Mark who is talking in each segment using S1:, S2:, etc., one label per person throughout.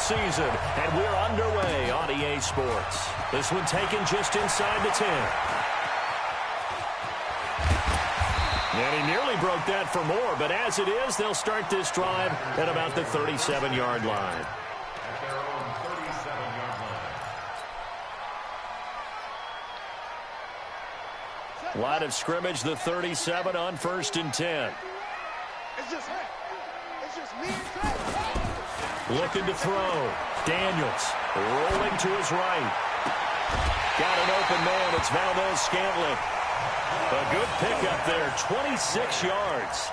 S1: season, and we're underway on EA Sports. This one taken just inside the 10. And he nearly broke that for more, but as it is, they'll start this drive at about the 37-yard line. Line of scrimmage, the 37 on 1st and 10.
S2: It's just me.
S1: Looking to throw. Daniels rolling to his right. Got an open man. It's Valdez-Scantling. A good pickup there, 26 yards.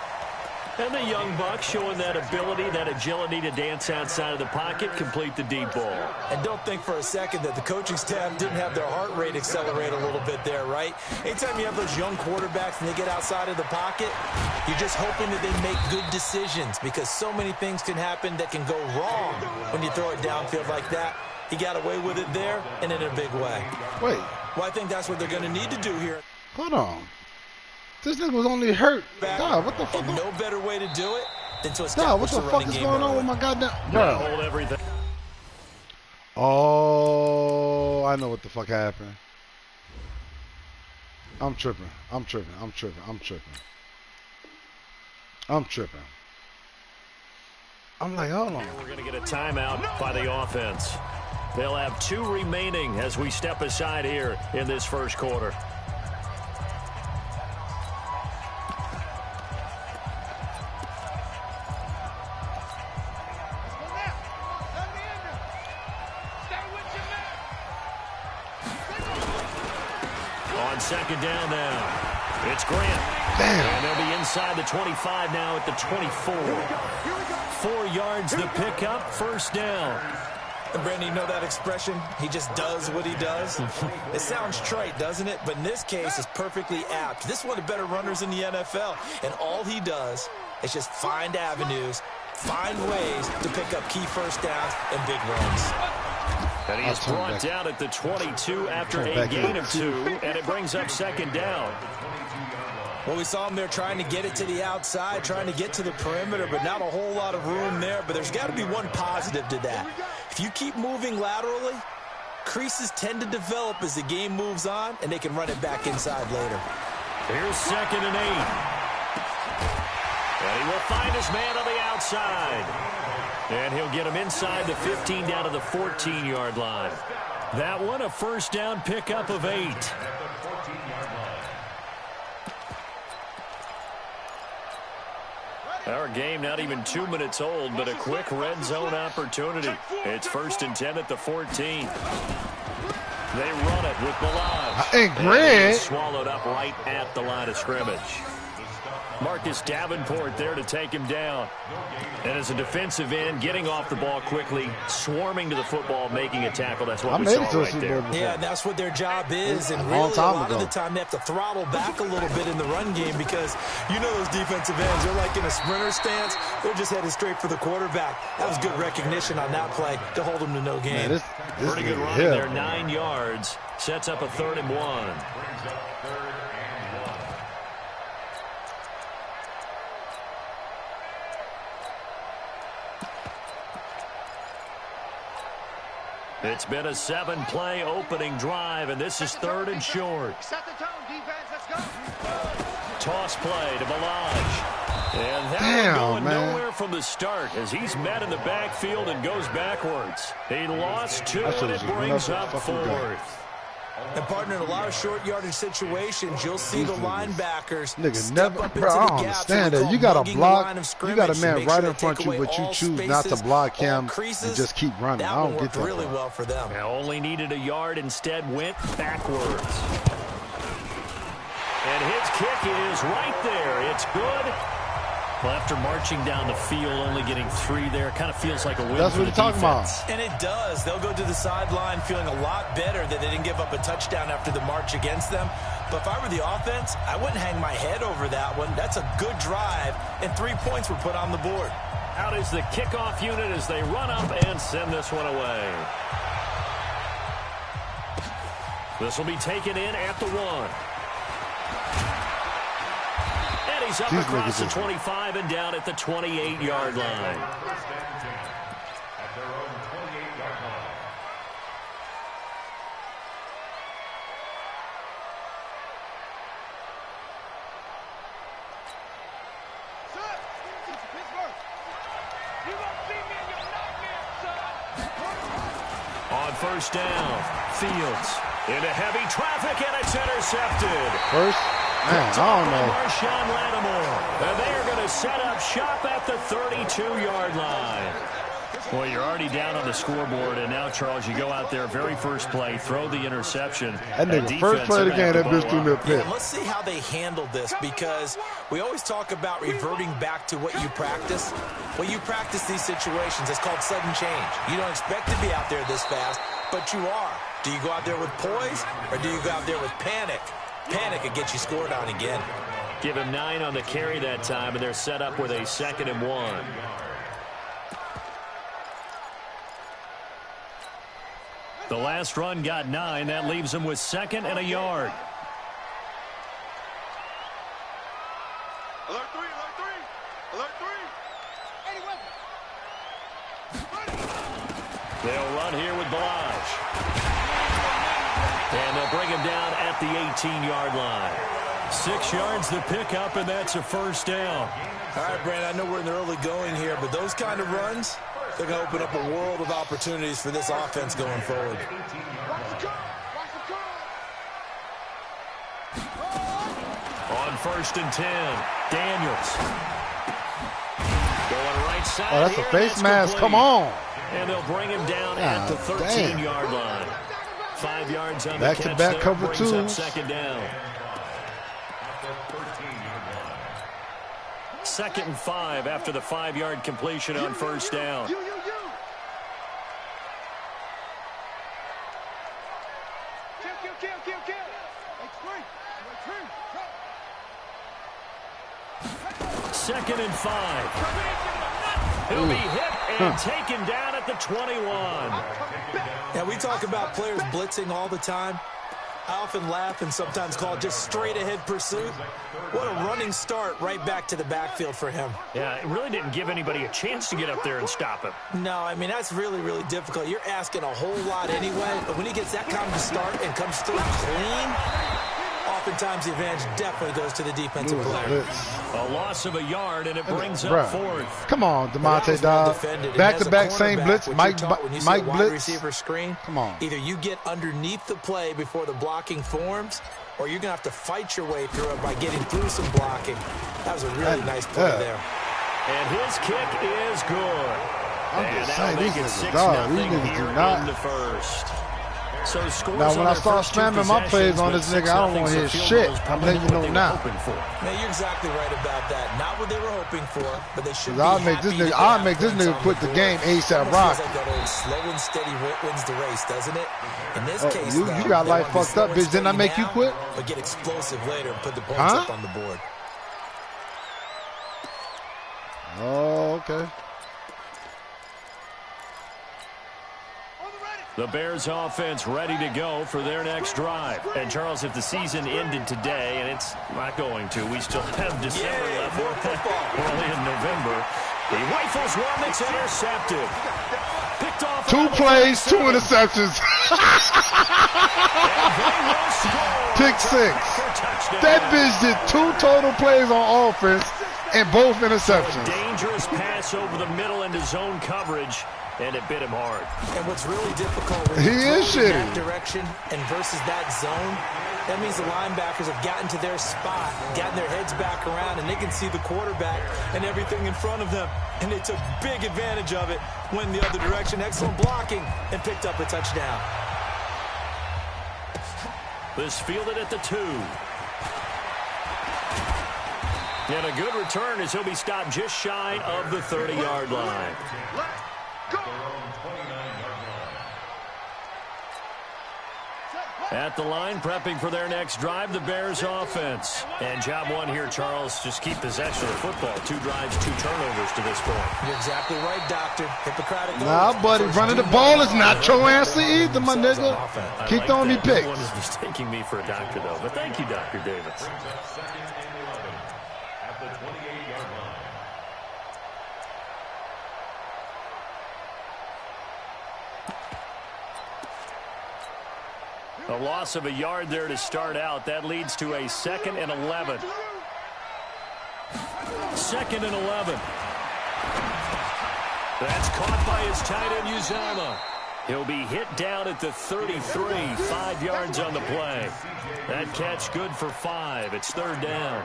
S1: And the young buck showing that ability, that agility to dance outside of the pocket, complete the deep ball.
S3: And don't think for a second that the coaching staff didn't have their heart rate accelerate a little bit there, right? Anytime you have those young quarterbacks and they get outside of the pocket, you're just hoping that they make good decisions because so many things can happen that can go wrong when you throw it downfield like that. He got away with it there and in a big way.
S4: Wait.
S3: Well, I think that's what they're going to need to do here.
S4: Hold on. This nigga was only hurt. God, what the fuck?
S3: And no better way to do it than to establish
S4: God, what the fuck is going on with my goddamn... Bro.
S1: Hold everything.
S4: Oh, I know what the fuck happened. I'm tripping. I'm like, hold on.
S1: We're going to get a timeout by the offense. They'll have 2 remaining as we step aside here in this first quarter. On second down now, it's Grant.
S4: Damn.
S1: And they'll be inside the 25 now at the 24. 4 yards the pickup, first down.
S3: And Brandon, you know that expression? He just does what he does. It sounds trite, doesn't it? But in this case, it's perfectly apt. This is one of the better runners in the NFL. And all he does is just find avenues, find ways to pick up key first downs and big runs.
S1: And he is brought down at the 22 after a gain of 2, and it brings up second down.
S3: Well, we saw him there trying to get it to the outside, trying to get to the perimeter, but not a whole lot of room there. But there's got to be one positive to that. If you keep moving laterally, creases tend to develop as the game moves on, and they can run it back inside later.
S1: Here's second and 8. And he will find his man on the outside. And he'll get him inside the 15 down to the 14-yard line. That one, a first down pickup of 8. Our game not even 2 minutes old, but a quick red zone opportunity. It's 1st and 10 at the 14. They run it with Balaj.
S4: Hey, Grant.
S1: Swallowed up right at the line of scrimmage. Marcus Davenport there to take him down. And as a defensive end, getting off the ball quickly, swarming to the football, making a tackle. That's what we saw right there.
S3: Yeah, that's what their job is. And really, a lot of the time, they have to throttle back a little bit in the run game because you know those defensive ends, they're like in a sprinter stance. They're just headed straight for the quarterback. That was good recognition on that play to hold them to no gain.
S4: Man,
S1: pretty good run there, 9 yards. Sets up a 3rd and 1. It's been a 7-play opening drive, and this is 3rd and short.
S2: Set the tone, defense. Let's go.
S1: Toss play to Balaj. And that one going nowhere from the start as he's met in the backfield and goes backwards. He lost 2, and it brings up 4th.
S3: And, partner, in a lot of short yardage situations, you'll see the linebackers
S4: never,
S3: up
S4: bro, I don't understand that. You got a block, you got a man right in front of you, but you choose not to block him and just keep running. I don't get that.
S3: Really well for them.
S1: Now only needed a yard, instead went backwards. And his kick is right there. It's good. Well, after marching down the field, only getting 3 there, kind of feels like a win.
S4: That's what you're talking about.
S3: And it does. They'll go to the sideline feeling a lot better that they didn't give up a touchdown after the march against them. But if I were the offense, I wouldn't hang my head over that one. That's a good drive, and 3 points were put on the board.
S1: Out is the kickoff unit as they run up and send this one away. This will be taken in at the 1. He's up across the 25 and down at the 28-yard line. On first down, Fields into heavy traffic, and it's intercepted.
S4: First, man, I don't know.
S1: Marshawn Lattimore, and they are going to set up shop at the 32-yard line. Well, you're already down on the scoreboard, and now, Charles, you go out there, very first play, throw the interception.
S4: That nigga, first play of the game, that bitch threw me a pick.
S3: Yeah, let's see how they handle this, because we always talk about reverting back to what you practice. Well, you practice these situations. It's called sudden change. You don't expect to be out there this fast, but you are. Do you go out there with poise, or do you go out there with panic? Panic could get you scored on again.
S1: Give him 9 on the carry that time, and they're set up with a 2nd and 1. The last run got 9. That leaves him with 2nd and a yard.
S2: Alert 3, alert 3, alert 3.
S1: They'll run here with Balaj. And they'll bring him down at the 18-yard line. 6 yards to pick up, and that's a first down.
S3: All right, Brandon, I know we're in the early going here, but those kind of runs, they're going to open up a world of opportunities for this offense going forward.
S1: On first and 10, Daniels. Going right side.
S4: Oh, that's a face mask. Come on.
S1: And they'll bring him down at the 13-yard line. 5 yards on the catch.
S4: Back-to-back cover
S1: brings up
S4: 2s.
S1: 2nd down. 2nd and 5 after the 5-yard completion on first down.
S2: You. Kill.
S1: Second and 5. He'll be hit and taken down at the 21.
S3: Yeah, we talk about players blitzing all the time. I often laugh and sometimes call it just straight-ahead pursuit. What a running start right back to the backfield for him.
S1: Yeah, it really didn't give anybody a chance to get up there and stop him.
S3: No, I mean, that's really, really difficult. You're asking a whole lot anyway, but when he gets that kind of start and comes through clean, oftentimes the advantage definitely goes to the defensive player.
S1: A loss of a yard, and it brings up 4th.
S4: Come on, DeMonte, dog. Back-to-back same blitz, Mike blitz.
S3: Receiver screen,
S4: come on.
S3: Either you get underneath the play before the blocking forms, or you're going to have to fight your way through it by getting through some blocking. That was a really nice play there.
S1: And his kick is good.
S4: I'm just saying, these niggas, dog, these niggas do not.
S1: In the first. So
S4: now, when I start spamming my plays on this nigga, I don't want to hear shit. I'm letting you know now.
S3: Man, you're exactly right about that. Not what they were hoping for, but they should be
S4: I'll make this nigga quit the game ASAP rock.
S3: Like that old slow and steady wins the race, doesn't it? In this case,
S4: you got life fucked up, bitch. Didn't I make you quit?
S3: But get explosive later and put the points up on the board.
S4: Oh, okay.
S1: The Bears offense ready to go for their next drive. And, Charles, if the season ended today, and it's not going to, we still have December left. We're only in November. He rifles one that's intercepted. Picked off
S4: 2 plays, 2 interceptions. Pick 6. That bitch did 2 total plays on offense and both interceptions.
S1: A dangerous pass over the middle into zone coverage. And it bit him hard.
S3: And what's really difficult when you're in that direction and versus that zone, that means the linebackers have gotten to their spot, gotten their heads back around, and they can see the quarterback and everything in front of them. And they took big advantage of it, went in the other direction, excellent blocking, and picked up a touchdown.
S1: This fielded at the 2. And a good return as he'll be stopped just shy of the 30-yard line. At the line, prepping for their next drive, the Bears offense. And job one here, Charles, just keep possession of the football. 2 drives, 2 turnovers to this point.
S3: You're exactly right, Doctor. Hippocratic.
S4: Nah, buddy, running the ball is not your answer either, my nigga. Keep throwing me picks.
S1: No one is mistaking me for a doctor, though. But thank you, Dr. Davis. A loss of a yard there to start out. That leads to a 2nd and 11. 2nd and 11. That's caught by his tight end, Uzama. He'll be hit down at the 33, 5 yards on the play. That catch good for 5. It's 3rd down.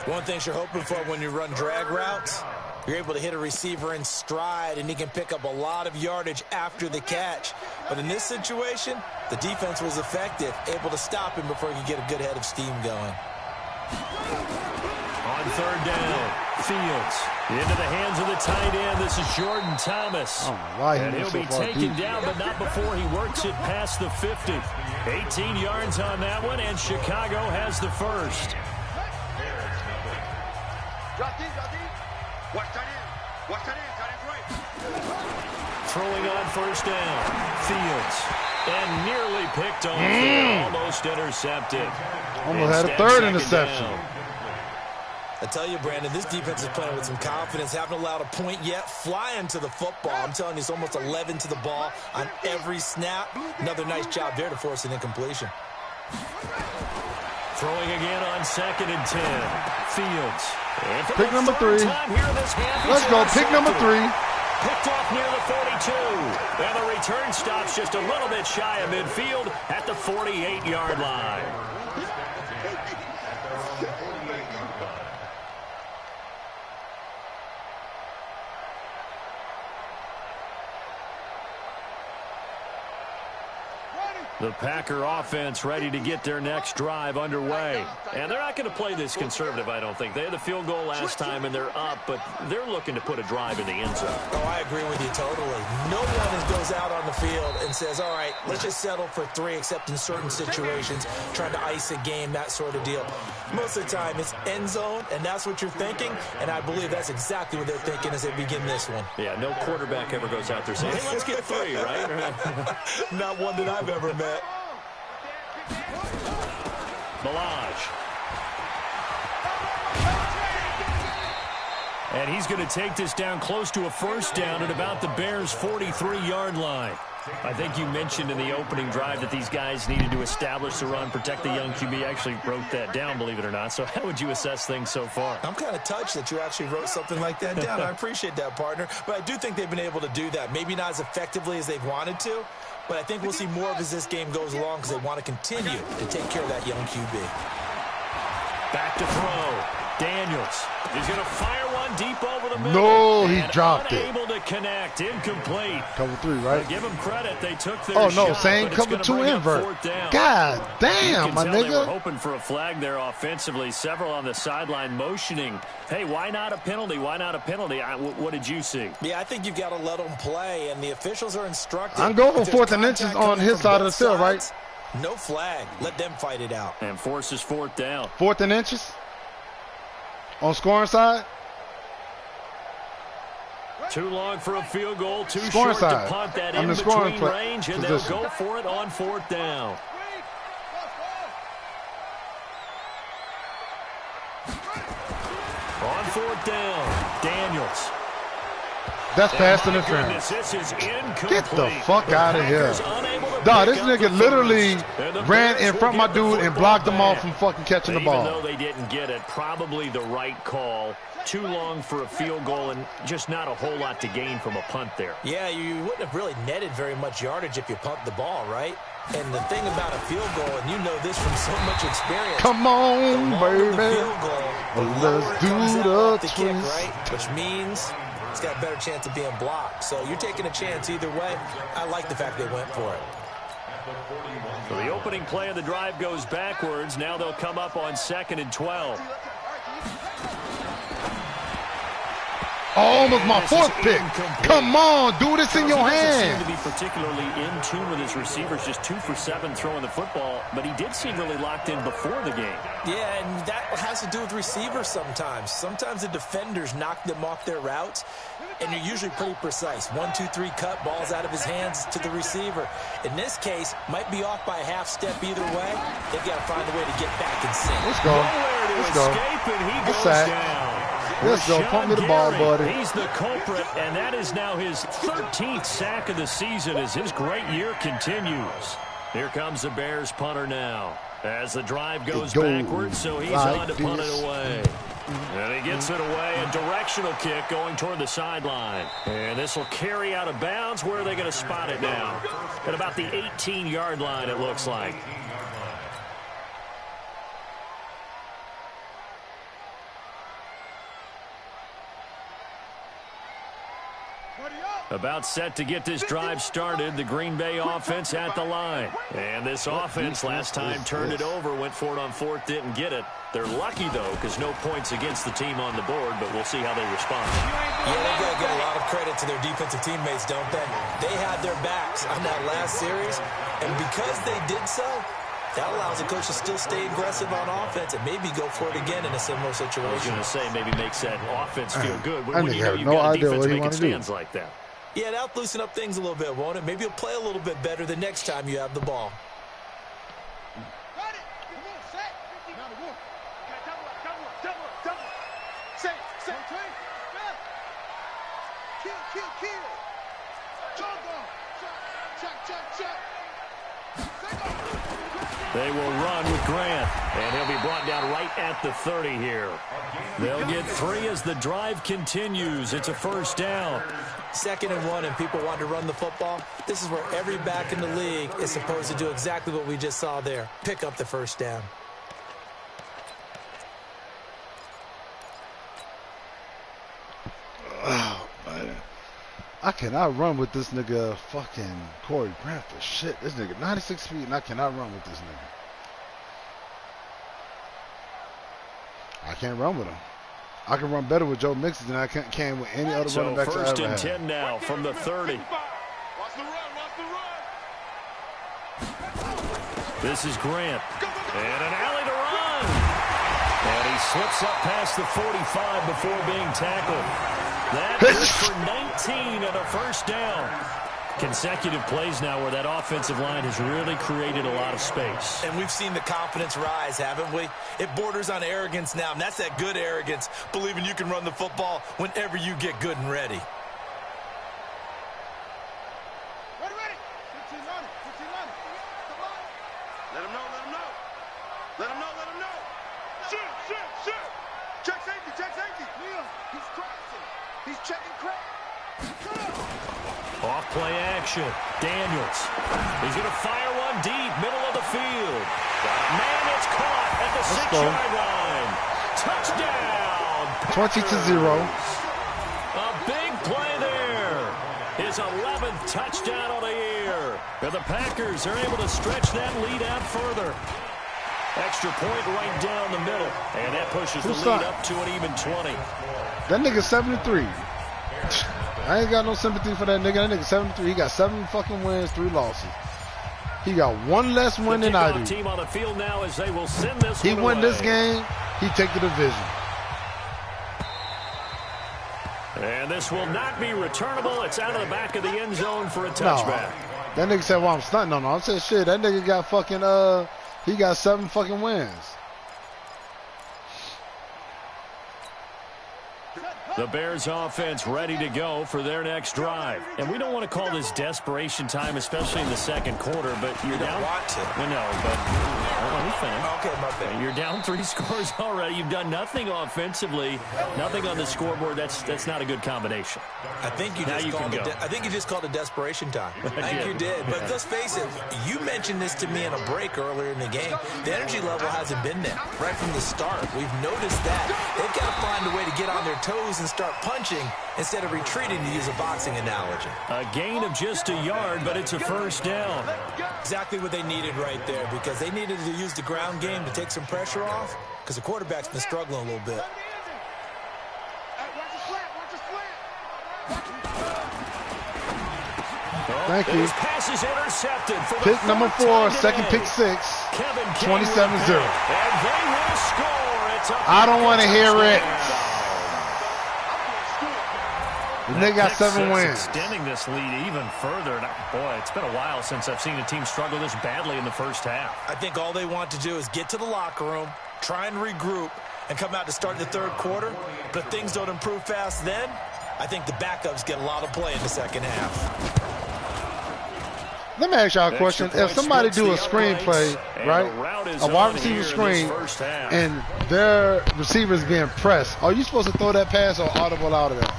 S3: One thing you're hoping for when you run drag routes, you're able to hit a receiver in stride, and he can pick up a lot of yardage after the catch. But in this situation, the defense was effective, able to stop him before he could get a good head of steam going.
S1: On 3rd down, Fields into the hands of the tight end. This is Jordan Thomas. And he'll be taken down, but not before he works it past the 50. 18 yards on that one, and Chicago has the first. Throwing on 1st down, Fields. And nearly picked off there, almost intercepted.
S4: Almost had a 3rd interception.
S3: I tell you, Brandon, this defense is playing with some confidence. Haven't allowed a point yet. Flying to the football. I'm telling you, it's almost 11 to the ball on every snap. Another nice job there to force an incompletion.
S1: Throwing again on 2nd and 10. Fields. And
S4: pick number 3. Let's go. Pick number 3.
S1: Picked off near the 42. And the return stops just a little bit shy of midfield at the 48-yard line. The Packer offense ready to get their next drive underway. And they're not going to play this conservative, I don't think. They had the field goal last time, and they're up, but they're looking to put a drive in the end zone.
S3: Oh, I agree with you totally. No one goes out on the field and says, all right, let's just settle for 3, except in certain situations, trying to ice a game, that sort of deal. Most of the time, it's end zone, and that's what you're thinking, and I believe that's exactly what they're thinking as they begin this one.
S1: Yeah, no quarterback ever goes out there saying, hey, let's get 3, right?
S3: Not one that I've ever met.
S1: Milage. And he's going to take this down close to a 1st down at about the Bears' 43-yard line. I think you mentioned in the opening drive that these guys needed to establish the run, protect the young QB. I actually wrote that down, believe it or not. So how would you assess things so far?
S3: I'm kind of touched that you actually wrote something like that down. I appreciate that, partner. But I do think they've been able to do that. Maybe not as effectively as they've wanted to, but I think we'll see more of as this game goes along because they want to continue to take care of that young QB.
S1: Back to throw. Daniels. He's going to fire one deep over the middle.
S4: No, he dropped it.
S1: Unable to connect. Incomplete.
S4: Cover 3, right?
S1: But give him credit. They took their
S4: shot. Oh, no,
S1: shot,
S4: same cover 2 invert. God damn, my nigga.
S1: They were hoping for a flag there offensively. Several on the sideline motioning. Hey, why not a penalty? Why not a penalty? What did you see?
S3: Yeah, I think you've got to let them play, and the officials are instructed.
S4: I'm going for 4th and inches on his side of the field, right?
S3: No flag. Let them fight it out.
S1: And forces 4th down.
S4: 4th and inches? On scoring side?
S1: Too long for a field goal. Too
S4: scoring
S1: short
S4: side.
S1: to punt that
S4: On
S1: in
S4: the scoring
S1: between range, and
S4: position.
S1: they'll go for it on 4th down. On 4th down, Daniels.
S4: That's pass interference. Get the fuck out of here. Dog, this nigga literally ran in front of my dude and blocked him off from fucking catching the ball.
S1: Even though they didn't get it, probably the right call. Too long for a field goal and just not a whole lot to gain from a punt there.
S3: Yeah, you wouldn't have really netted very much yardage if you pumped the ball, right? And the thing about a field goal, and you know this from so much experience.
S4: Come on, baby.
S3: The field goal,
S4: let's do the twist.
S3: Kick, right? Which means it's got a better chance of being blocked. So you're taking a chance either way. I like the fact they went for it.
S1: So the opening play of the drive goes backwards. Now they'll come up on 2nd and 12.
S4: Almost my 4th pick. Come on, do this in your hand.
S1: He doesn't seem to be particularly in tune with his receivers, just 2 for 7 throwing the football, but he did seem really locked in before the game.
S3: Yeah, and that has to do with receivers sometimes. Sometimes the defenders knock them off their routes, and you're usually pretty precise. 1, 2, 3 cut, balls out of his hands to the receiver. In this case, might be off by a half step either way. They've got to find a way to get back and sync.
S4: Let's go. Let's go.
S1: And he goes down.
S4: Let's go. Pump me the ball, buddy.
S1: He's the culprit, and that is now his 13th sack of the season as his great year continues. Here comes the Bears punter now as the drive goes backwards, so he's like on to punt it away. And he gets it away. A directional kick going toward the sideline. And this will carry out of bounds. Where are they going to spot it now? At about the 18-yard line, it looks like. About set to get this drive started. The Green Bay offense at the line. And this offense last time turned it over, went for it on fourth, didn't get it. They're lucky, though, because no points against the team on the board, but we'll see how they respond.
S3: Yeah, they got to give a lot of credit to their defensive teammates, don't they? They had their backs on that last series, and because they did so, that allows the coach to still stay aggressive on offense and maybe go for it again in a similar situation.
S1: I was going to say maybe makes that offense feel good.
S4: When you know you've got a defense making
S1: stands like that.
S3: Yeah, that'll loosen up things a little bit, won't it? Maybe you'll play a little bit better the next time you have the ball.
S1: They will run with Grant, and he'll be brought down right at the 30 here. They'll get 3 as the drive continues. It's a first down.
S3: 2nd and 1, and people want to run the football. This is where every back in the league is supposed to do exactly what we just saw there. Pick up the first down.
S4: Oh, man. I cannot run with this nigga fucking Corey Grant for shit. This nigga 96 feet, and I cannot run with this nigga. I can't run with him. I can run better with Joe Mixon than I can with any other running backs I ever had.
S1: So 1st and 10 now from the 30. This is Grant. And an alley to run. And he slips up past the 45 before being tackled. That is for 19 and a first down. Consecutive plays now where that offensive line has really created a lot of space.
S3: And we've seen the confidence rise, haven't we? It borders on arrogance now, and that's that good arrogance, believing you can run the football whenever you get good and ready.
S2: Ready. 15 on it. Let him know. Let him know. Shoot. Check safety. He's crossing. He's checking crack.
S1: Off play action. Daniels. He's going to fire one deep, middle of the field. Man, it's caught at the 6-yard line. Touchdown.
S4: 20-0.
S1: A big play there. His 11th touchdown of the year. And the Packers are able to stretch that lead out further. Extra point right down the middle. And that pushes the lead up to an even 20.
S4: That nigga 73. I ain't got no sympathy for that nigga. That nigga 73. He got 7 fucking wins, 3 losses. He got 1 less win than I do.
S1: Team on the field now as they will send this
S4: he win this game, he take the division.
S1: And this will not be returnable. It's out of the back of the end zone for a touchback.
S4: No, that nigga said, well, I'm stunting on him. I said, shit, that nigga got fucking, he got 7 fucking wins.
S1: The Bears offense ready to go for their next drive. And we don't want to call this desperation time, especially in the second quarter, but you're down.
S3: Want to.
S1: I know, but let me finish.
S3: Okay, my bad.
S1: You're down 3 scores already. You've done nothing offensively, nothing on the scoreboard. That's not a good combination.
S3: I think you just called it desperation time. I think you did. But let's face it, you mentioned this to me in a break earlier in the game. The energy level hasn't been there right from the start. We've noticed that. They've got to find a way to get on their toes and start punching instead of retreating, to use a boxing analogy.
S1: A gain of just a yard, but it's a first down.
S3: Exactly what they needed right there, because they needed to use the ground game to take some pressure off, because the quarterback's been struggling a little bit.
S4: Thank you.
S1: Pass is intercepted for
S4: pick number 4, second pick 6, 27-0.
S1: And they will score.
S4: I don't want to hear it. The nigga got 7 wins.
S1: Extending this lead even further. Boy, it's been a while since I've seen a team struggle this badly in the first half.
S3: I think all they want to do is get to the locker room, try and regroup, and come out to start the third quarter. But if things don't improve fast then, I think the backups get a lot of play in the second half.
S4: Let me ask y'all a question. If somebody do a screenplay, right, a wide receiver screen, and their receiver's being pressed, are you supposed to throw that pass or audible out of there?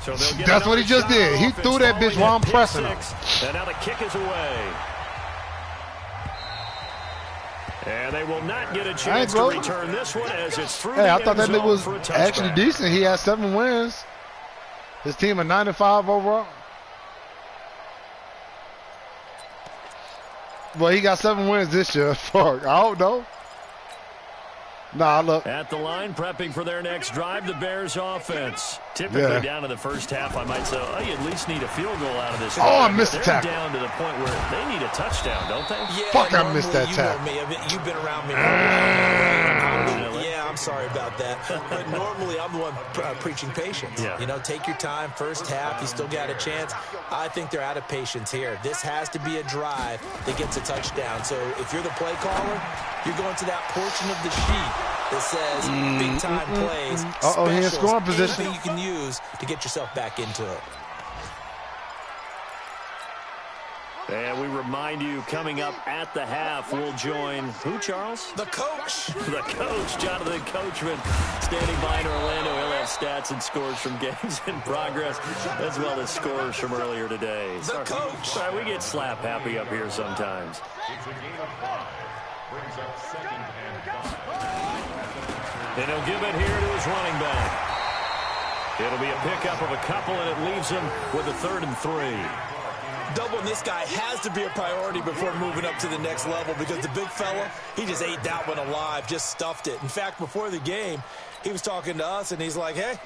S1: So
S4: that's what he just did. He threw that bitch while I'm pressing him.
S1: And now the kick is away. And they will not get a chance to return this one as it's through the end zone.
S4: Hey, I thought that was actually decent. He had 7 wins. His team at 95 overall. Well, he got 7 wins this year. Fuck, I don't know. Nah, look.
S1: At the line, prepping for their next drive, the Bears offense. Typically down in the first half, I might say, oh, you at least need a field goal out of this.
S4: Oh, I missed the tackle.
S1: They're down to the point where they need a touchdown, don't they?
S3: Yeah,
S4: fuck, I missed that tackle.
S3: You've been around me. Yeah, I'm sorry about that. But normally, I'm the one preaching patience.
S1: Yeah.
S3: You know, take your time. First half, you still got a chance. I think they're out of patience here. This has to be a drive that gets a touchdown. So if you're the play caller, you're going to that portion of the sheet that says big-time plays,
S4: he in scoring position.
S3: Anything you can use to get yourself back into it.
S1: And we remind you, coming up at the half, we'll join who, Charles?
S3: The coach.
S1: The coach, Jonathan Coachman, standing by in Orlando. He'll have stats and scores from games in progress, as well as scores from earlier today.
S3: The coach.
S1: Sorry, we get slap happy up here sometimes. And he'll give it here to his running back. It'll be a pickup of a couple, and it leaves him with a 3rd and 3.
S3: Doubling this guy has to be a priority before moving up to the next level because the big fella, he just ate that one alive, just stuffed it. In fact, before the game, he was talking to us, and he's like, hey,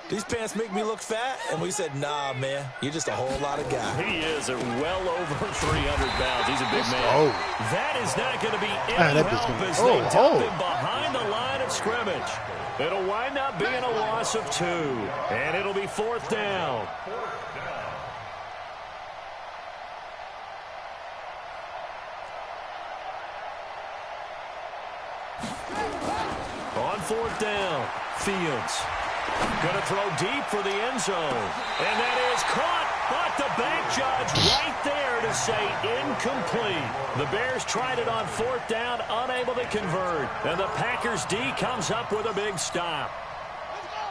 S3: these pants make me look fat? And we said, nah, man, you're just a whole lot of guy.
S1: He is at well over 300 pounds. He's a big man.
S4: Oh.
S1: That is not going to be any help as they dump him behind the line of scrimmage. It'll wind up being a loss of 2, and it'll be 4th down. On 4th down, Fields going to throw deep for the end zone. And that is caught, but the bank judge right there to say incomplete. The Bears tried it on 4th down, unable to convert. And the Packers D comes up with a big stop.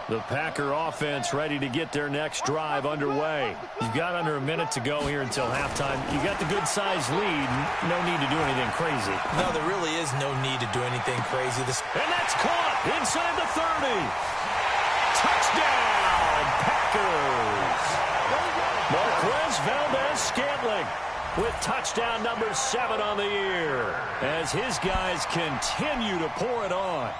S1: The Packer offense ready to get their next drive underway. You've got under a minute to go here until halftime. You got the good-sized lead. No need to do anything crazy.
S3: No, there really is no need to do anything crazy.
S1: And that's caught inside the 30. Touchdown, Packers. Marquez Valdez-Scantling with touchdown number 7 on the year as his guys continue to pour it on.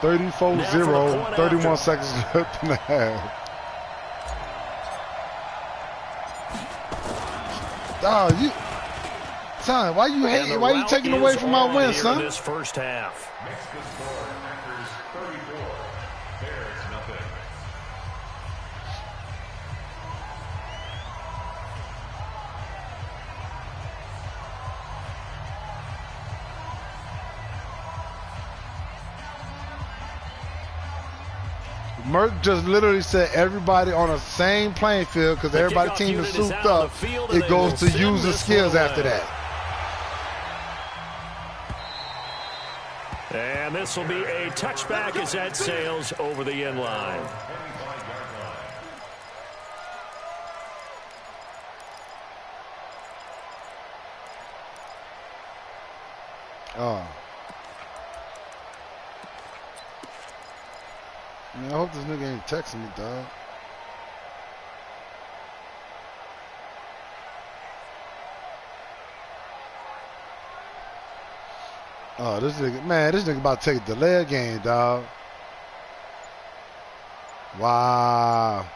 S4: (34-0), 31 seconds left in the half. Dog, son, why you hating? Why you taking away from my win, son?
S1: This first half.
S4: Merck just literally said everybody on the same playing field because everybody team is souped up. It goes to user skills after that.
S1: And this will be a touchback as that sails over the end line.
S4: Oh. Man, I hope this nigga ain't texting me, dog. Oh, this nigga about to take a delay game, dog. Wow.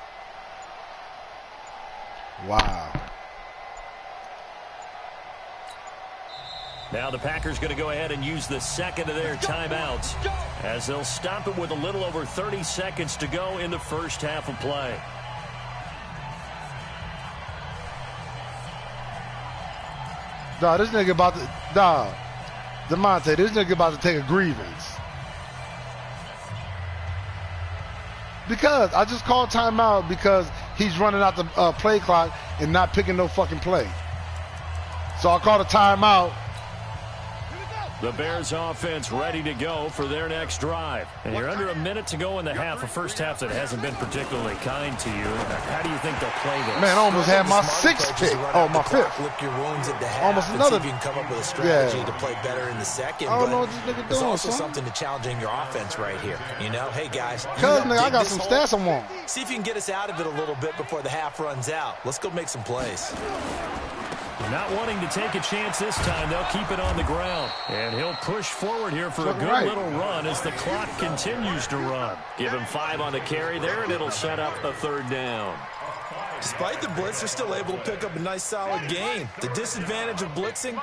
S4: Wow.
S1: Now the Packers going to go ahead and use the second of their timeouts as they'll stop it with a little over 30 seconds to go in the first half of play.
S4: Dog, this nigga about to, dog. DeMonte, this nigga about to take a grievance. Because I just called timeout because he's running out the play clock and not picking no fucking play. So I called a timeout.
S1: The Bears offense ready to go for their next drive. And you're under a minute to go in the half, a first half that hasn't been particularly kind to you. How do you think they'll play this?
S4: Man, I almost had my sixth pick. Oh, my fifth.
S3: Lick your wounds at the half.
S4: Almost another.
S3: See if you can come up with a strategy to play better in the second.
S4: I don't know what this nigga doing,
S3: there's also
S4: son.
S3: something to challenging your offense right here. You know, hey, guys.
S4: Cuz, nigga, I got some stats I want.
S3: See if you can get us out of it a little bit before the half runs out. Let's go make some plays.
S1: Not wanting to take a chance this time, they'll keep it on the ground. And he'll push forward here for a good little run as the clock continues to run. Give him 5 on the carry there, and it'll set up a third down.
S3: Despite the blitz, they're still able to pick up a nice, solid gain. The disadvantage of blitzing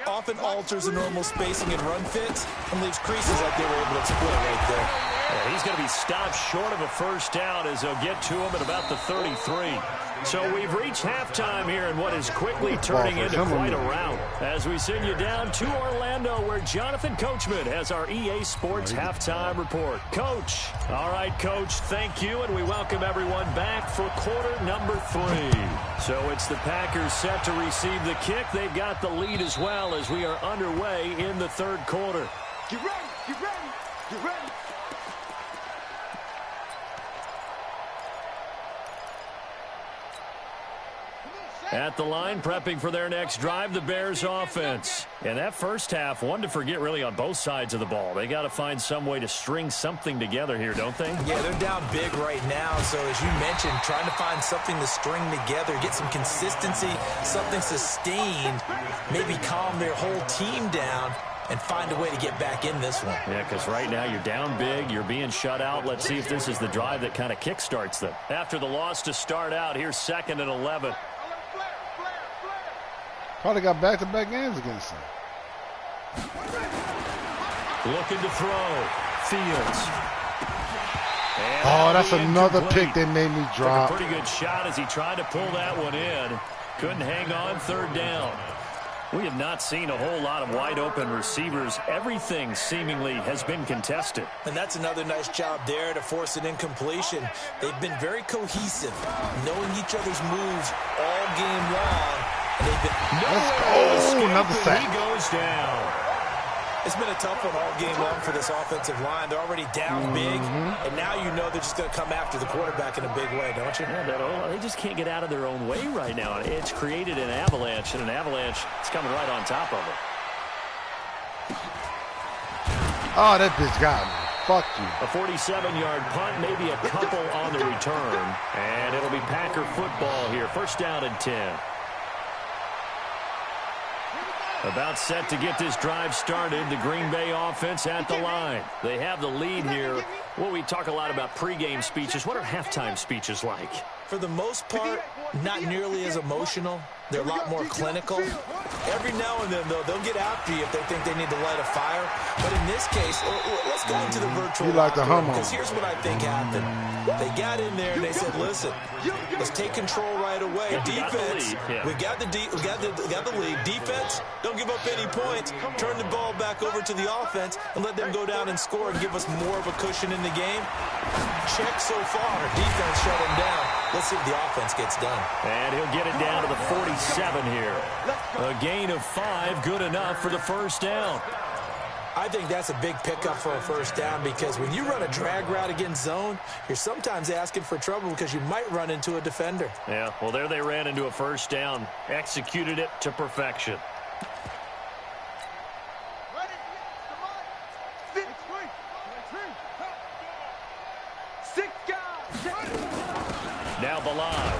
S3: often alters the normal spacing and run fits and leaves creases like they were able to exploit right there.
S1: Yeah, he's going to be stopped short of a first down as they'll get to him at about the 33. So we've reached halftime here in what is quickly turning into quite a rout. As we send you down to Orlando, where Jonathan Coachman has our EA Sports halftime report. Coach. All right, Coach, thank you, and we welcome everyone back for quarter number 3. So it's the Packers set to receive the kick. They've got the lead as well as we are underway in the third quarter.
S2: Get ready, get ready, get ready.
S1: At the line, prepping for their next drive, the Bears offense. And that first half, one to forget really on both sides of the ball. They got to find some way to string something together here, don't they?
S3: Yeah, they're down big right now. So as you mentioned, trying to find something to string together, get some consistency, something sustained, maybe calm their whole team down and find a way to get back in this one.
S1: Yeah, because right now you're down big, you're being shut out. Let's see if this is the drive that kind of kickstarts them. After the loss to start out, here's 2nd and 11.
S4: Probably got back-to-back games against him.
S1: Looking to throw. Fields.
S4: Oh, that's another pick they made me drop.
S1: Took a pretty good shot as he tried to pull that one in. Couldn't hang on, third down. We have not seen a whole lot of wide-open receivers. Everything seemingly has been contested.
S3: And that's another nice job there to force an incompletion. They've been very cohesive, knowing each other's moves all game long. And they've been
S4: another sack.
S1: He goes down.
S3: It's been a tough one all game long for this offensive line. They're already down big, and now you know they're just going to come after the quarterback in a big way, don't you?
S1: Yeah, they just can't get out of their own way right now. It's created an avalanche, and an avalanche is coming right on top of it.
S4: Oh, that bitch got me. Fuck you.
S1: A 47-yard punt, maybe a couple on the return, and it'll be Packer football here. First down and 10. About set to get this drive started, the Green Bay offense at the line. They have the lead here. Well, we talk a lot about pregame speeches. What are halftime speeches like?
S3: For the most part, not nearly as emotional. They're a lot more clinical. Every now and then, though, they'll get after you if they think they need to light a fire. But in this case, let's go into the virtual locker room, because here's what I think happened. They got in there and they said, listen, let's take control right away. Defense, we got the lead. Defense, don't give up any points. Turn the ball back over to the offense and let them go down and score and give us more of a cushion in the game. Check so far. Defense shut him down. Let's see if the offense gets done.
S1: And he'll get it down to the 47 here. A gain of 5, good enough for the first down.
S3: I think that's a big pickup for a first down, because when you run a drag route against zone, you're sometimes asking for trouble because you might run into a defender.
S1: Yeah, well, there they ran into a first down. Executed it to perfection. Now Balaj.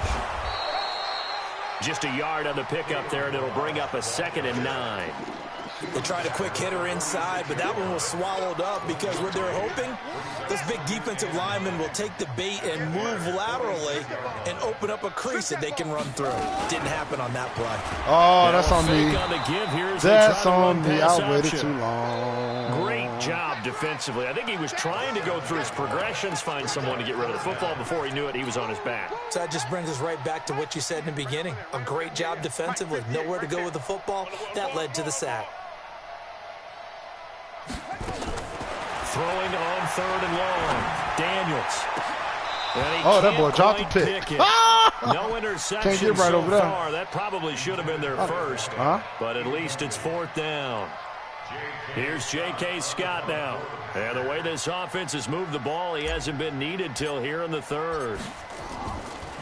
S1: Just a yard on the pickup there, and it'll bring up a 2nd and 9.
S3: They tried a quick hitter inside, but that one was swallowed up, because what they're hoping, this big defensive lineman will take the bait and move laterally and open up a crease that they can run through. Didn't happen on that play.
S4: Oh, that's on me. That's on me. I waited too long.
S1: Great job defensively. I think he was trying to go through his progressions, find someone to get rid of the football. Before he knew it, he was on his back.
S3: So that just brings us right back to what you said in the beginning. A great job defensively. Nowhere to go with the football. That led to the sack.
S1: Throwing on 3rd and long. Daniels.
S4: Oh, that boy dropped the pick.
S1: No interception
S4: Can't get right
S1: so
S4: over there.
S1: far. That probably should have been their first. But at least it's 4th down. Here's J.K. Scott now. And the way this offense has moved the ball, he hasn't been needed till here in the 3rd.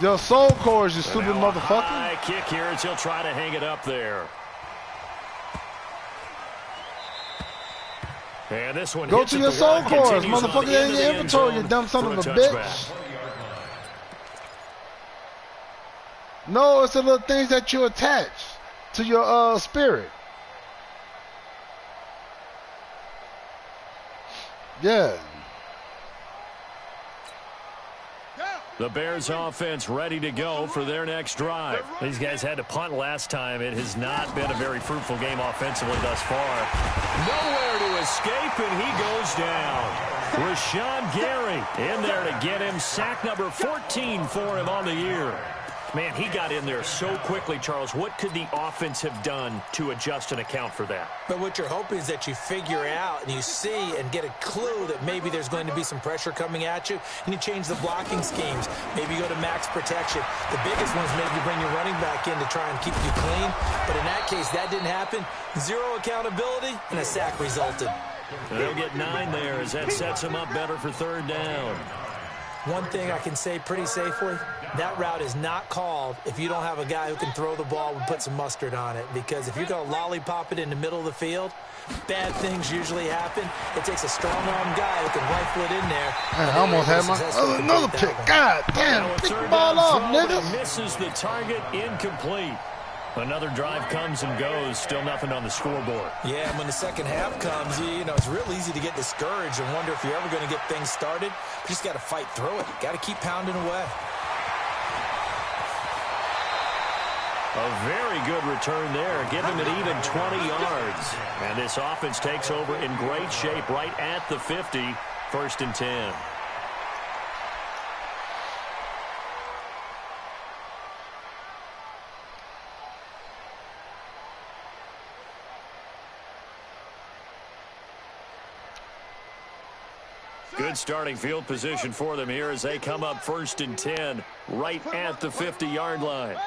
S4: Your soul cores, you stupid motherfucker.
S1: High kick here as he'll try to hang it up there. And this one
S4: go to your soul cores, motherfucker. That ain't your inventory, you dumb son of a bitch. No, it's the little things that you attach to your spirit. Yeah.
S1: The Bears offense ready to go for their next drive. These guys had to punt last time. It has not been a very fruitful game offensively thus far. Nowhere to escape, and he goes down. Rashawn Gary in there to get him. Sack number 14 for him on the year. Man, he got in there so quickly, Charles. What could the offense have done to adjust and account for that?
S3: But what you're hoping is that you figure out and you see and get a clue that maybe there's going to be some pressure coming at you, and you change the blocking schemes. Maybe you go to max protection. The biggest one is maybe you bring your running back in to try and keep you clean. But in that case, that didn't happen. Zero accountability, and a sack resulted.
S1: And they'll get 9 there as that sets him up better for 3rd down.
S3: One thing I can say pretty safely, that route is not called if you don't have a guy who can throw the ball and put some mustard on it. Because if you're going to lollipop it in the middle of the field, bad things usually happen. It takes a strong-arm guy who can rifle it in there.
S4: I almost had my another pick. God damn, pick the ball off, nigga.
S1: Misses the target, incomplete. Another drive comes and goes, still nothing on the scoreboard.
S3: Yeah, and when the second half comes, you know, it's real easy to get discouraged and wonder if you're ever going to get things started. You just got to fight through it. Got to keep pounding away.
S1: A very good return there. Give him an even 20 yards. And this offense takes over in great shape right at the 50. 1st and 10. Good starting field position for them here as they come up 1st and 10 right at the 50-yard line.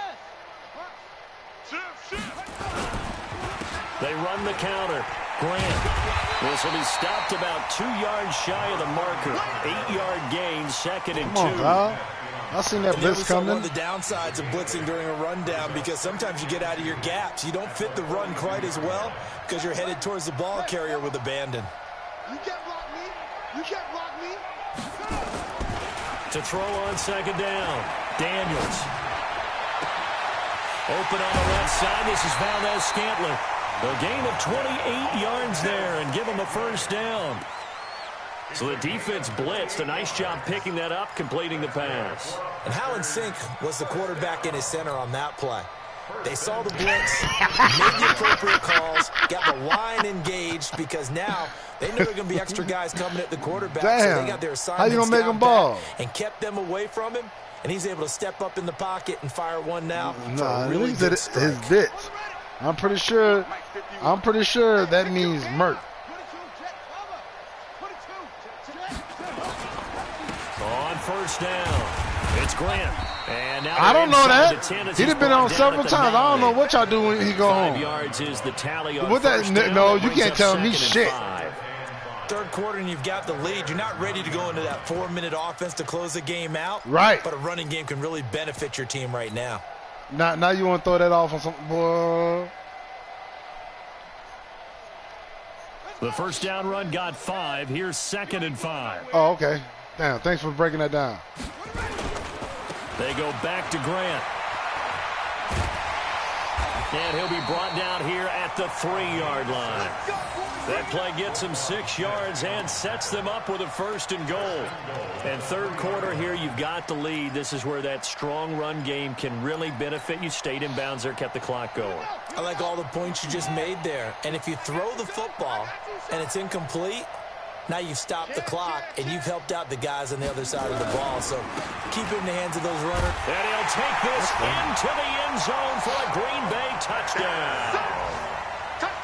S1: They run the counter. Grant. This will be stopped about 2 yards shy of the marker. 8-yard gain, 2nd and 2.
S4: Come on, dog. I seen that blitz coming.
S3: One of the downsides of blitzing during a rundown, because sometimes you get out of your gaps. You don't fit the run quite as well because you're headed towards the ball carrier with abandon.
S2: You can't block me. You can't block me.
S1: To throw on 2nd down. Daniels. Open on the left side. This is Valdez-Scantling. A gain of 28 yards there and give him a 1st down. So the defense blitzed. A nice job picking that up, completing the pass.
S3: And how in sync was the quarterback in his center on that play? They saw the blitz, made the appropriate calls, got the line engaged because now they knew there were going to be extra guys coming at the quarterback.
S4: Damn.
S3: So they got their assignments
S4: How you gonna make them ball?
S3: and kept them away from him. And he's able to step up in the pocket and fire one now.
S4: Nah,
S3: really
S4: he did it, his bits. I'm pretty sure that means Mert.
S1: On 1st down, it's Grant. And now
S4: I don't know that. He'd have been on
S1: brought
S4: several
S1: down
S4: times. I don't know what y'all do when he go
S1: 5
S4: home.
S1: yards is the tally on
S4: What that?
S1: 1st down.
S4: No,
S1: That
S4: you
S1: brings
S4: can't
S1: up
S4: tell me
S1: 2nd and
S4: shit.
S1: 5.
S3: Third quarter and you've got the lead. You're not ready to go into that 4-minute offense to close the game out.
S4: Right.
S3: But a running game can really benefit your team right now.
S4: Now you want to throw that off on some boy.
S1: The 1st down run got 5. Here's 2nd and 5.
S4: Oh, okay. Damn, thanks for breaking that down.
S1: They go back to Grant. And he'll be brought down here at the 3-yard line. That play gets him 6 yards and sets them up with a 1st and goal. And third quarter here, you've got the lead. This is where that strong run game can really benefit you. Stayed in bounds there, kept the clock going.
S3: I like all the points you just made there. And if you throw the football and it's incomplete, now you've stopped the clock and you've helped out the guys on the other side of the ball. So keep it in the hands of those runners.
S1: And he'll take this into the end zone for a Green Bay touchdown.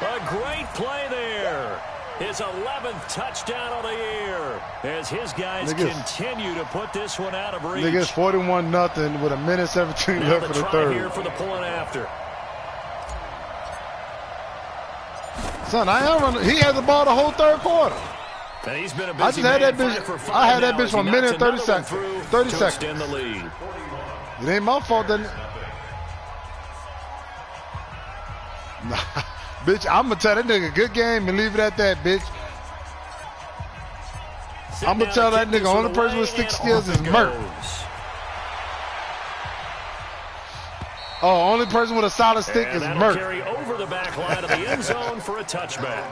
S1: A great play there. His 11th touchdown of the year as his guys continue to put this one out of reach.
S4: Niggas 41-0 with a minute 17 left for the third.
S1: Here for the pulling after.
S4: Son, he had the ball the whole third quarter.
S1: And he's been a busy
S4: I just had that bitch. I had that bitch for a minute and 30 seconds. 30 seconds.
S1: Extend the lead.
S4: It ain't my fault then. Nah, bitch, I'm gonna tell that nigga good game and leave it at that, bitch. I'm gonna tell that nigga only person with stick skills is Merk. Oh, only person with a solid stick is Merk.
S1: Carry over the back line of the end zone for a touchback.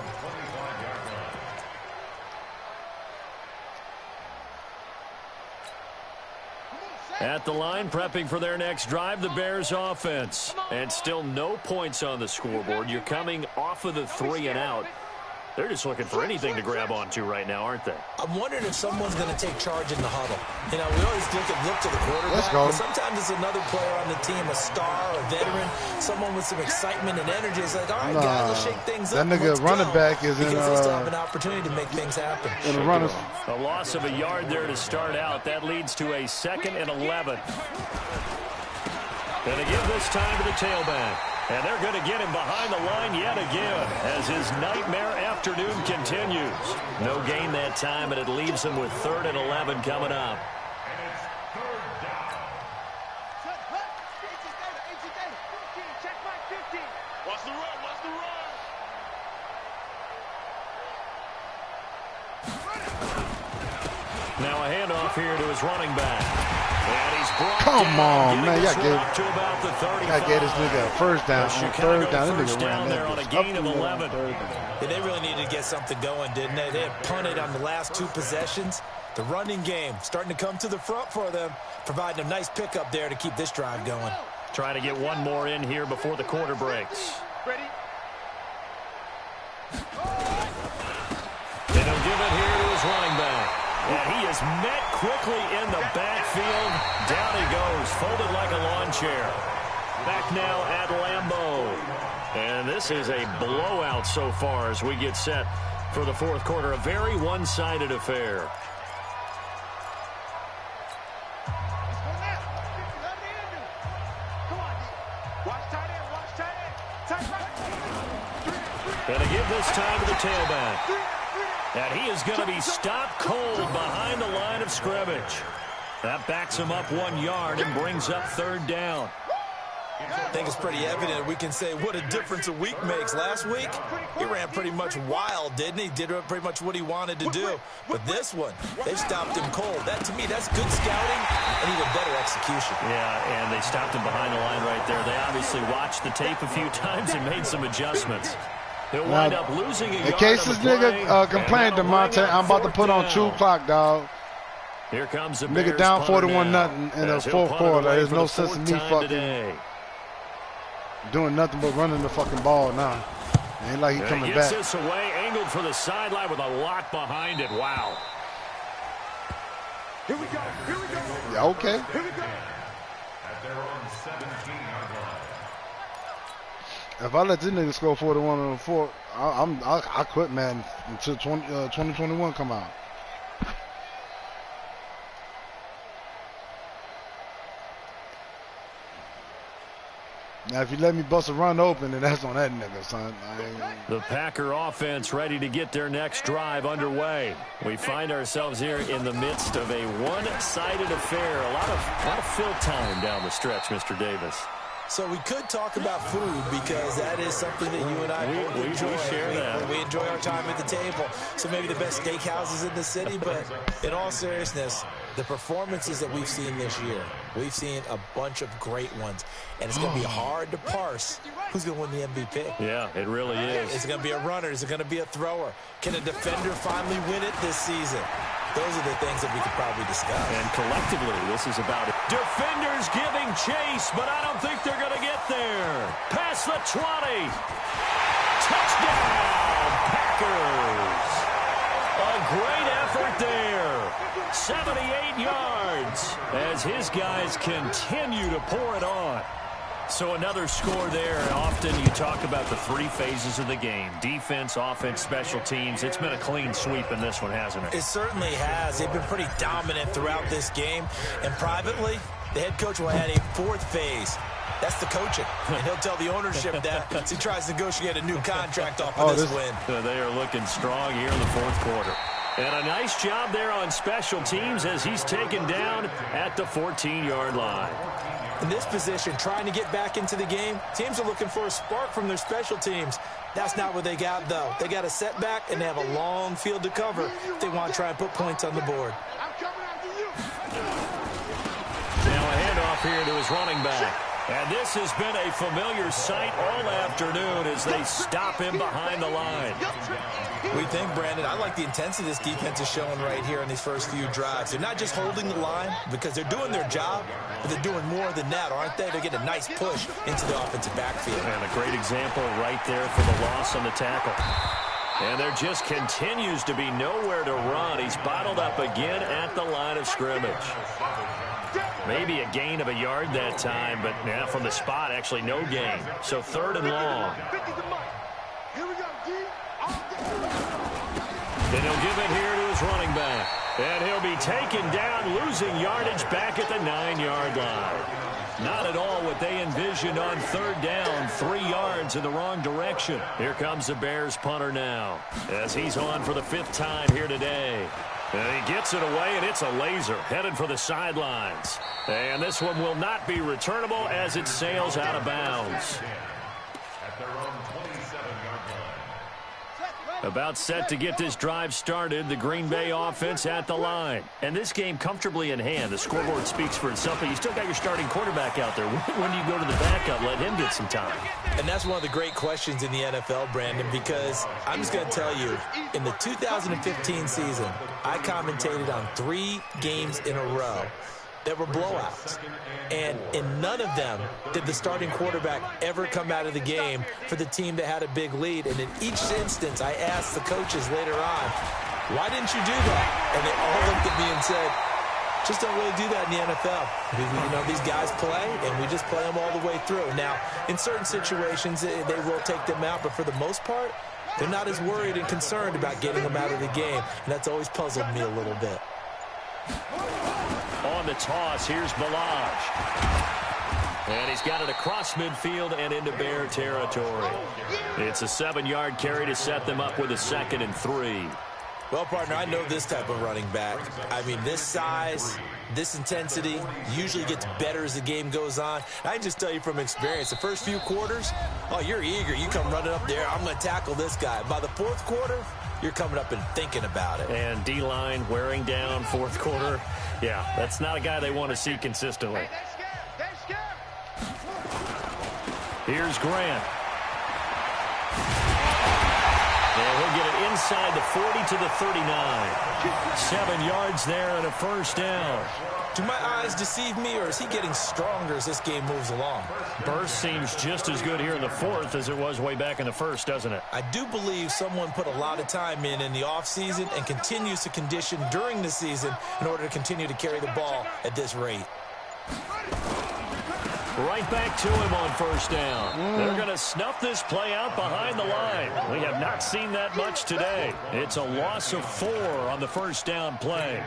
S1: At the line, prepping for their next drive, the Bears offense. And still no points on the scoreboard. You're coming off of the 3 and out. They're just looking for anything to grab onto right now, aren't they?
S3: I'm wondering if someone's going to take charge in the huddle. You know, we always look to the quarterback.
S4: Let's go.
S3: But sometimes it's another player on the team, a star, a veteran, someone with some excitement and energy. It's like, all right, guys, let's shake things up.
S4: That nigga running back is in
S3: because they still have an opportunity to make things happen.
S4: In the runners.
S1: A loss of a yard there to start out. That leads to a 2nd and 11. Gonna give this time to the tailback. And they're going to get him behind the line yet again as his nightmare afternoon continues. No gain that time, and it leaves him with 3rd and 11 coming up.
S2: Watch the run, watch the run.
S1: Now a handoff here to his running back. And he's brought
S4: Come on, man.
S1: Y'all
S4: gave this nigga a first down. On 3rd down, this nigga ran
S1: there on a gain of 11.
S3: Yeah, they really needed to get something going, didn't they? They had punted on the last 2 possessions. The running game starting to come to the front for them, providing a nice pickup there to keep this drive going.
S1: Trying to get one more in here before the quarter breaks.
S2: Ready?
S1: And he'll give it here to his running back. And he is met quickly in the backfield. Down he goes, folded like a lawn chair. Back now at Lambeau. And this is a blowout so far as we get set for the 4th quarter. A very one-sided affair. Gonna give this time to the tailback. And he is going to be stopped cold behind the line of scrimmage. That backs him up 1 yard and brings up 3rd down.
S3: I think it's pretty evident. We can say what a difference a week makes. Last week, he ran pretty much wild, didn't he? Did pretty much what he wanted to do. But this one, they've stopped him cold. That, to me, that's good scouting and even better execution.
S1: Yeah, and they stopped him behind the line right there. They obviously watched the tape a few times and made some adjustments. He'll wind up losing a yard.
S4: In case this nigga complained to Monte, I'm about to put on true clock, dog.
S1: Here comes the
S4: nigga down 41-0 in the 4th quarter. There's no sense in me fucking doing nothing but running the fucking ball now. It ain't like he coming back.
S1: Gets this away, angled for the sideline with a lot behind it. Wow.
S2: Here we go. Here we go.
S4: Yeah, okay.
S2: Here we go.
S4: If I let this nigga score 41 on the 4th, I quit, man, until 2021 come out. Now, if you let me bust a run open, then that's on that nigga, son.
S1: The Packer offense ready to get their next drive underway. We find ourselves here in the midst of a one-sided affair. A lot of fill time down the stretch, Mr. Davis.
S3: So we could talk about food because that is something that you and I both enjoy.
S1: We share that.
S3: We enjoy our time at the table. So maybe the best steakhouses in the city, but in all seriousness, the performances that we've seen this year, we've seen a bunch of great ones. And it's going to be hard to parse who's going to win the MVP.
S1: Yeah, it really is.
S3: Is it going to be a runner? Is it going to be a thrower? Can a defender finally win it this season? Those are the things that we could probably discuss.
S1: And collectively, this is about it. Defenders giving chase, but I don't think they're going to get there. Past the 20. Touchdown, Packers. A great effort there. 78 yards as his guys continue to pour it on. So another score there. Often you talk about the three phases of the game: defense, offense, special teams. It's been a clean sweep in this one, hasn't it?
S3: It certainly has. They've been pretty dominant throughout this game. And privately, the head coach will add a fourth phase. That's the coaching. And he'll tell the ownership that as he tries to negotiate a new contract off of this win.
S1: They are looking strong here in the fourth quarter. And a nice job there on special teams as he's taken down at the 14-yard line.
S3: In this position, trying to get back into the game, teams are looking for a spark from their special teams. That's not what they got, though. They got a setback, and they have a long field to cover if they want to try and put points on the board.
S1: Now a handoff here to his running back. And this has been a familiar sight all afternoon as they stop him behind the line.
S3: We think, Brandon, I like the intensity this defense is showing right here in these first few drives. They're not just holding the line because they're doing their job, but they're doing more than that, aren't they? They're getting a nice push into the offensive backfield.
S1: And a great example right there for the loss on the tackle. And there just continues to be nowhere to run. He's bottled up again at the line of scrimmage. Maybe a gain of a yard that time, but yeah, from the spot, actually no gain. So 3rd and long. Then he'll give it here to his running back. And he'll be taken down, losing yardage back at the 9-yard line. Not at all what they envisioned on 3rd down. 3 yards in the wrong direction. Here comes the Bears punter now as he's on for the 5th time here today. And he gets it away, and it's a laser headed for the sidelines. And this one will not be returnable as it sails out of bounds. About set to get this drive started, the Green Bay offense at the line. And this game comfortably in hand. The scoreboard speaks for itself, but you still got your starting quarterback out there. When do you go to the backup, let him get some time?
S3: And that's one of the great questions in the NFL, Brandon, because I'm just going to tell you, in the 2015 season, I commentated on 3 games in a row that were blowouts. And in none of them did the starting quarterback ever come out of the game for the team that had a big lead. And in each instance, I asked the coaches later on, why didn't you do that? And they all looked at me and said, just don't really do that in the NFL. You know, these guys play, and we just play them all the way through. Now, in certain situations, they will take them out, but for the most part, they're not as worried and concerned about getting them out of the game. And that's always puzzled me a little bit.
S1: On the toss, here's Balaj. And he's got it across midfield and into Bear territory. It's a 7-yard carry to set them up with a 2nd and 3.
S3: Well, partner, I know this type of running back. I mean, this size, this intensity usually gets better as the game goes on. I can just tell you from experience, the first few quarters, oh, you're eager. You come running up there, I'm going to tackle this guy. By the 4th quarter, you're coming up and thinking about it.
S1: And D-line wearing down 4th quarter. Yeah, that's not a guy they want to see consistently. Here's Grant. And he'll get it inside the 40 to the 39. 7 yards there and a 1st down.
S3: Do my eyes deceive me, or is he getting stronger as this game moves along?
S1: Burst seems just as good here in the 4th as it was way back in the 1st, doesn't it?
S3: I do believe someone put a lot of time in the offseason and continues to condition during the season in order to continue to carry the ball at this rate.
S1: Right back to him on 1st down. They're going to snuff this play out behind the line. We have not seen that much today. It's a loss of 4 on the 1st down play.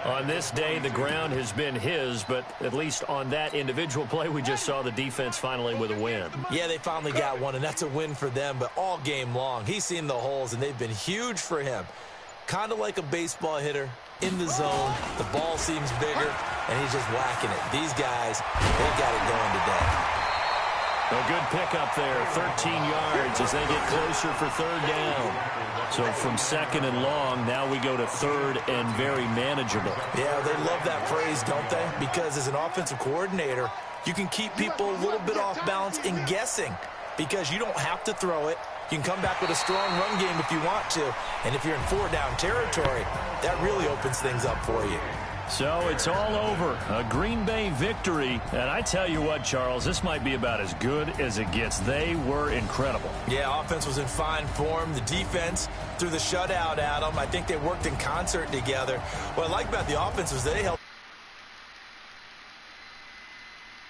S1: On this day, the ground has been his, but at least on that individual play, we just saw the defense finally with a win.
S3: Yeah, they finally got one, and that's a win for them, but all game long, he's seen the holes, and they've been huge for him. Kind of like a baseball hitter in the zone. The ball seems bigger, and he's just whacking it. These guys, they got it going today.
S1: A good pickup there, 13 yards as they get closer for 3rd down. So from 2nd and long, now we go to 3rd and very manageable.
S3: Yeah, they love that phrase, don't they? Because as an offensive coordinator, you can keep people a little bit off balance in guessing because you don't have to throw it. You can come back with a strong run game if you want to. And if you're in 4-down territory, that really opens things up for you.
S1: So it's all over. A Green Bay victory. And I tell you what, Charles, this might be about as good as it gets. They were incredible.
S3: Yeah, offense was in fine form. The defense threw the shutout at them. I think they worked in concert together. What I like about the offense was they helped